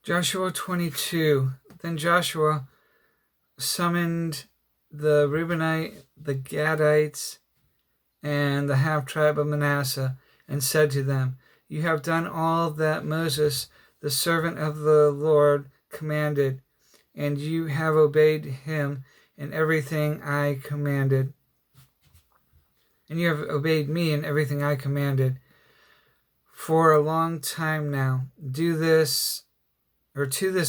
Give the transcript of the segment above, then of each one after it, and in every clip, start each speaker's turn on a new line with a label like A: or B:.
A: Joshua 22. Then Joshua summoned the Reubenite, the Gadites, and the half-tribe of Manasseh, and said to them, You have done all that Moses, the servant of the Lord, commanded, and you have obeyed him in everything I commanded. And you have obeyed me in everything I commanded. For a long time now, to this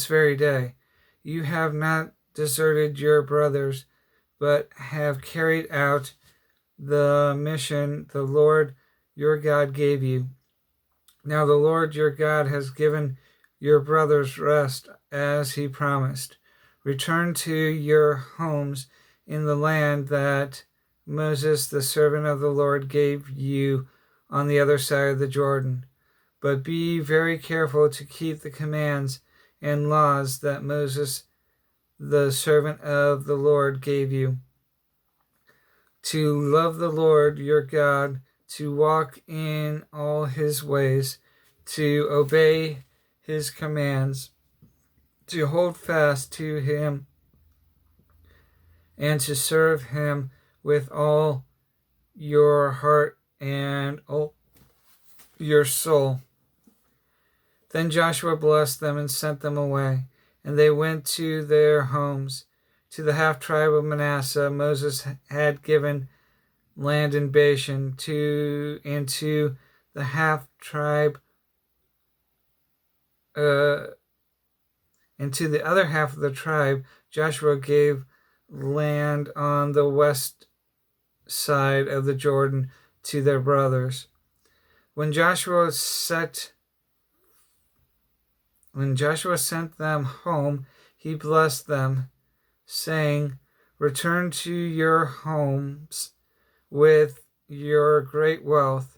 A: very day, you have not deserted your brothers, but have carried out the mission the Lord your God gave you. Now the Lord your God has given your brothers rest as he promised. Return to your homes in the land that Moses, the servant of the Lord, gave you on the other side of the Jordan. But be very careful to keep the commands and laws that Moses, the servant of the Lord, gave you. To love the Lord your God, to walk in all his ways, to obey his commands, to hold fast to him, and to serve him with all your heart and all your soul. Then Joshua blessed them and sent them away, and they went to their homes. To the half-tribe of Manasseh, Moses had given land in Bashan, and to the half-tribe, and to the other half of the tribe, Joshua gave land on the west side of the Jordan to their brothers. When Joshua sent them home, he blessed them, saying, Return to your homes with your great wealth,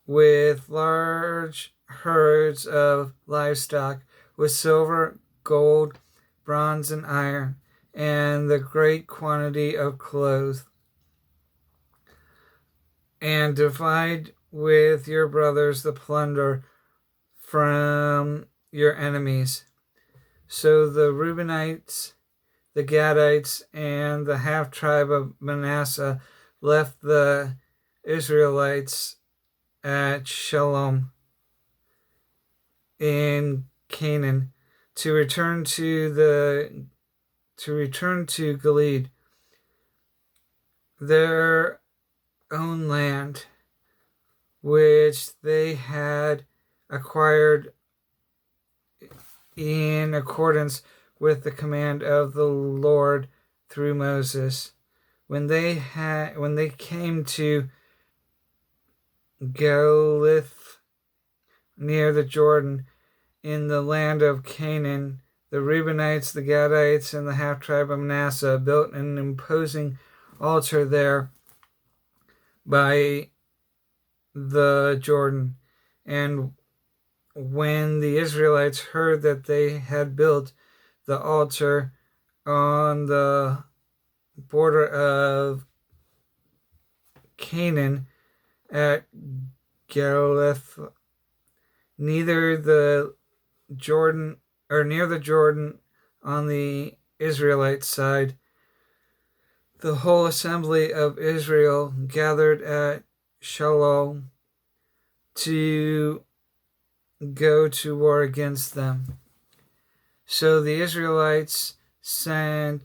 A: with large herds of livestock, with silver, gold, bronze, and iron, and the great quantity of clothes. And divide with your brothers the plunder from your enemies. So the Reubenites, the Gadites, and the half-tribe of Manasseh left the Israelites at Shalom in Canaan to return to Gilead, their own land, which they had acquired in accordance with the command of the Lord through Moses. When they came to Galith near the Jordan in the land of Canaan, the Reubenites, the Gadites, and the half-tribe of Manasseh built an imposing altar there by the Jordan. And when the Israelites heard that they had built the altar on the border of Canaan at Galith, near the Jordan on the Israelite side, the whole assembly of Israel gathered at Shiloh to go to war against them. So the Israelites sent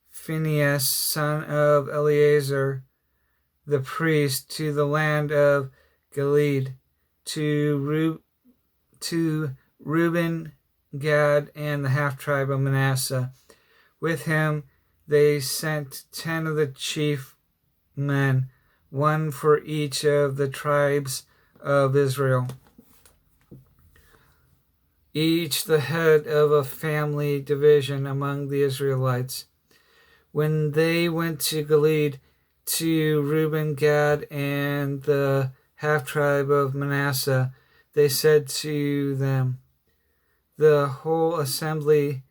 A: Phinehas, son of Eleazar, the priest, to the land of Gilead, to Reuben, Gad, and the half-tribe of Manasseh. With him they sent 10 of the chief men, one for each of the tribes of Israel, each the head of a family division among the Israelites. When they went to Gilead, to Reuben, Gad, and the half-tribe of Manasseh, they said to them, The whole assembly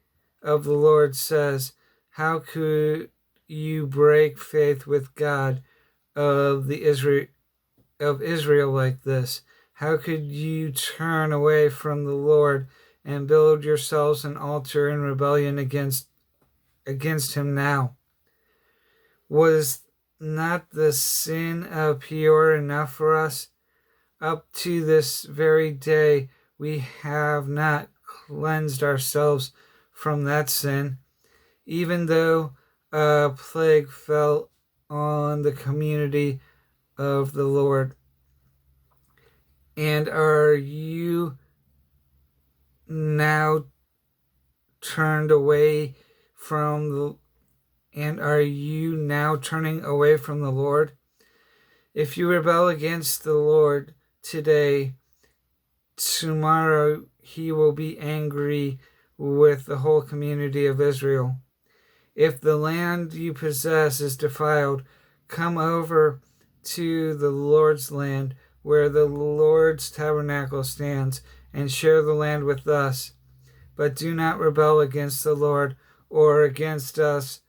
A: of the Lord says, How could you break faith with God of Israel like this? How could you turn away from the Lord and build yourselves an altar in rebellion against him now? Was not the sin of Peor enough for us? Up to this very day, we have not cleansed ourselves from that sin, even though a plague fell on the community of the Lord. And are you now turning away from the Lord? If you rebel against the Lord today, tomorrow he will be angry with the whole community of Israel. If the land you possess is defiled, come over to the Lord's land, where the Lord's tabernacle stands, and share the land with us. But do not rebel against the Lord or against us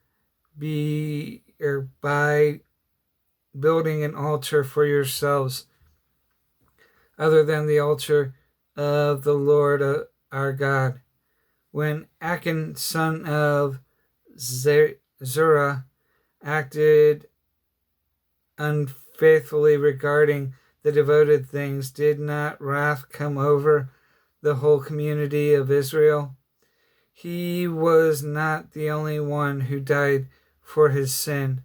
A: by building an altar for yourselves, other than the altar of the Lord our God. When Achan, son of Zerah, acted unfaithfully regarding the devoted things, did not wrath come over the whole community of Israel? He was not the only one who died for his sin.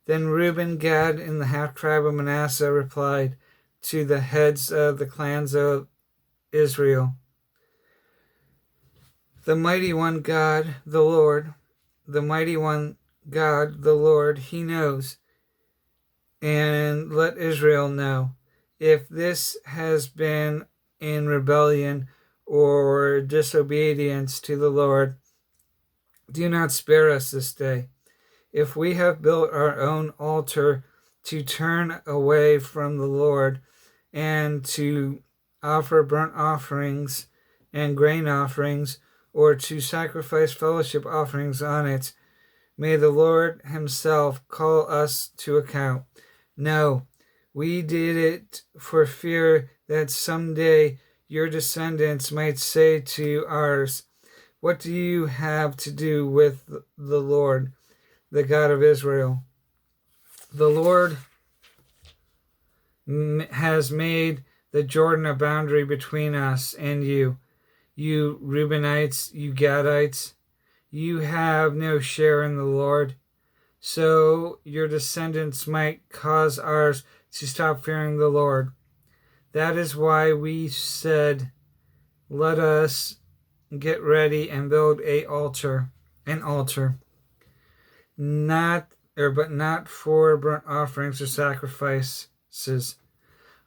A: Then Reuben, Gad, and the half-tribe of Manasseh replied to the heads of the clans of Israel, the mighty one God, the Lord, he knows, and let Israel know. If this has been in rebellion or disobedience to the Lord, do not spare us this day. If we have built our own altar to turn away from the Lord and to offer burnt offerings and grain offerings, or to sacrifice fellowship offerings on it, may the Lord himself call us to account. No, we did it for fear that someday your descendants might say to ours, what do you have to do with the Lord, the God of Israel? The Lord has made the Jordan a boundary between us and you. You Reubenites, you Gadites, you have no share in the Lord, so your descendants might cause ours to stop fearing the Lord. That is why we said, let us get ready and build an altar, but not for burnt offerings or sacrifices.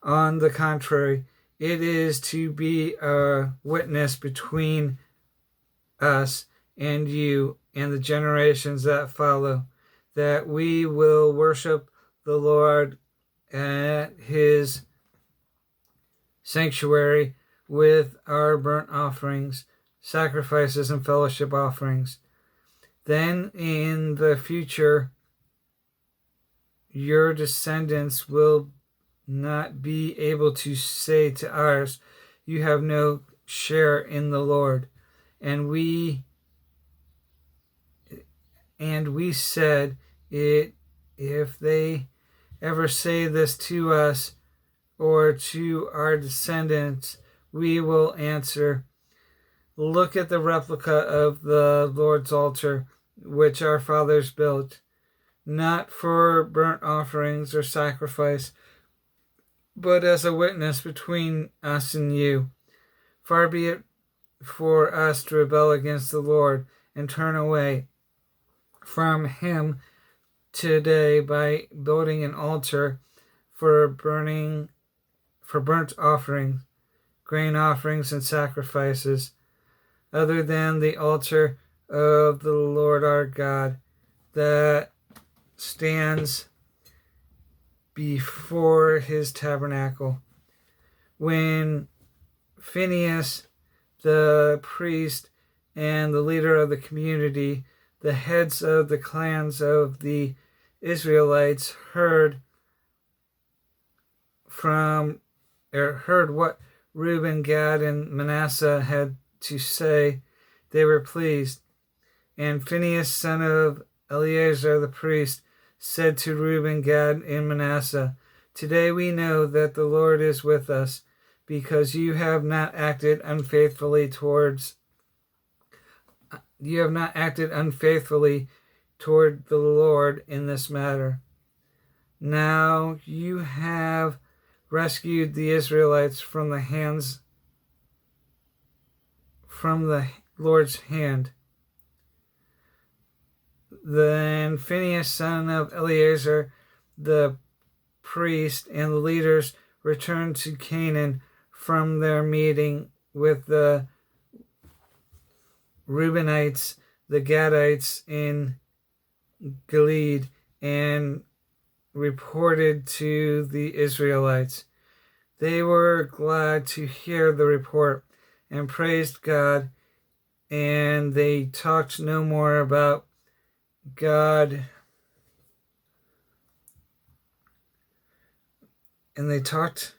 A: On the contrary, it is to be a witness between us and you and the generations that follow, that we will worship the Lord at his sanctuary with our burnt offerings, sacrifices, and fellowship offerings. Then in the future, your descendants will not be able to say to ours, you have no share in the Lord. And we said it, if they ever say this to us or to our descendants, we will answer, look at the replica of the Lord's altar, which our fathers built, not for burnt offerings or sacrifice, but as a witness between us and you. Far be it for us to rebel against the Lord and turn away from him today by building an altar for burnt offerings, grain offerings, and sacrifices, other than the altar of the Lord our God that stands before his tabernacle. When Phinehas, the priest and the leader of the community, the heads of the clans of the Israelites, heard what Reuben, Gad, and Manasseh had to say they were pleased. And Phinehas, son of Eleazar the priest, said to Reuben, Gad, and Manasseh, Today we know that the Lord is with us, because you have not acted unfaithfully toward the Lord in this matter. Now you have rescued the Israelites from the Lord's hand. Then Phinehas, son of Eleazar, the priest, and the leaders returned to Canaan from their meeting with the Reubenites, the Gadites in Gilead, and reported to the Israelites. They were glad to hear the report and praised God, and they talked no more about God. And they talked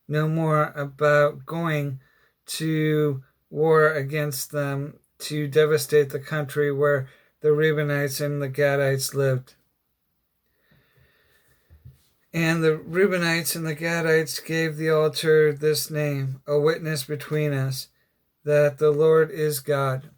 A: no more about going to war against them to devastate the country where the Reubenites and the Gadites lived. And the Reubenites and the Gadites gave the altar this name, a witness between us, that the Lord is God.